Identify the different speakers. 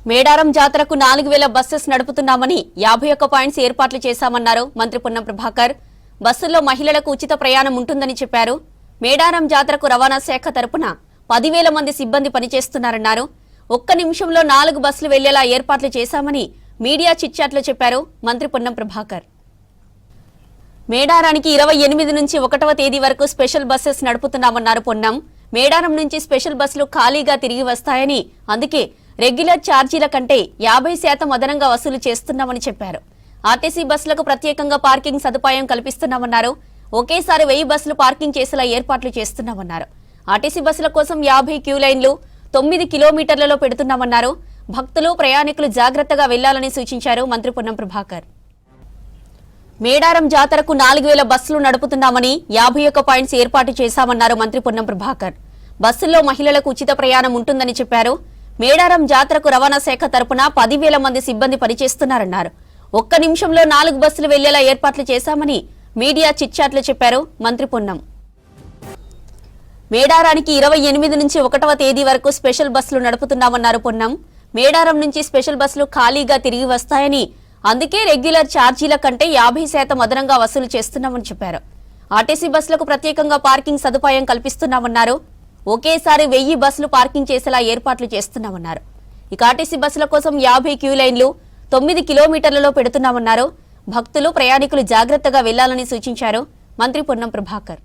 Speaker 1: మేడారం జాతరకు 4000 buses నడుపుతున్నామని 51 points ఏర్పాట్లు చేశామన్నారు మంత్రి పొన్నం ప్రభాకర్. బస్సుల్లో మహిళలకు ఉచిత ప్రయాణం ఉంటుందని చెప్పారు. మేడారం జాతరకు రవాణా శాఖ తరపున 10,000 మంది సిబ్బంది పనిచేస్తున్నారన్నారు. ఒక్క నిమిషంలో 4 బస్సులు వెళ్లేలా ఏర్పాట్లు చేశామని మీడియా చిట్చాట్లో చెప్పారు మంత్రి పొన్నం ప్రభాకర్. మేడారానికి 28 నుంచి 1వ తేదీ వరకు స్పెషల్ బస్సెస్ నడుపుతున్నామన్నారు పొన్నం. మేడారం నుంచి స్పెషల్ బస్సులు ఖాళీగా తిరిగి వస్తాయని, అందుకే రెగ్యులర్ ఛార్జీల కంటే 50% అదనంగా వసూలు చేస్తున్నామని చెప్పారు. ఆర్టీసీ బస్సులకు ప్రత్యేకంగా పార్కింగ్ సదుపాయం కల్పిస్తున్నామన్నారు. ఒకేసారి 1000 బస్సులు పార్కింగ్ చేసేలా ఏర్పాట్లు చేస్తున్నామన్నారు. ఆర్టీసీ బస్సుల కోసం 50 క్యూ లైన్లు 9 కిలోమీటర్లలో పెడుతున్నామన్నారు. భక్తులు ప్రయాణికులు జాగ్రత్తగా వెళ్లాలని సూచించారు మంత్రి పొన్నం ప్రభాకర్. మేడారం జాతరకు 4000 బస్సులు నడుపుతున్నామని 51 పాయింట్స్ ఏర్పాటు చేశామన్నారు మంత్రి పొన్నం ప్రభాకర్. బస్సుల్లో మహిళలకు ఉచిత ప్రయాణం ఉంటుందని చెప్పారు. మేడారం జాతరకు రవాణా శాఖ తరపున 10,000 మంది సిబ్బంది పనిచేస్తున్నారన్నారు. ఒక్క నిమిషంలో 4 బస్సులు వెళ్లేలా ఏర్పాట్లు చేశామని మీడియా చిట్చాట్లో చెప్పారు మంత్రి పొన్నం. మేడారానికి 28 నుంచి 1వ తేదీ వరకు స్పెషల్ బస్సులు నడుపుతున్నామన్నారు పొన్నం. మేడారం నుంచి స్పెషల్ బస్సులు ఖాళీగా తిరిగి వస్తాయని, అందుకే రెగ్యులర్ ఛార్జీల కంటే 50% అదనంగా వసూలు చేస్తున్నామని చెప్పారు. ఆర్టీసీ బస్సులకు ప్రత్యేకంగా పార్కింగ్ సదుపాయం కల్పిస్తున్నామన్నారు. ఒకేసారి 1000 బస్సులు పార్కింగ్ చేసేలా ఏర్పాట్లు చేస్తున్నామన్నారు. ఇక ఆర్టీసీ బస్సుల కోసం 50 క్యూ లైన్లు 9 కిలోమీటర్లలో పెడుతున్నామన్నారు. భక్తులు ప్రయాణికులు జాగ్రత్తగా వెళ్లాలని సూచించారు మంత్రి పొన్నం ప్రభాకర్.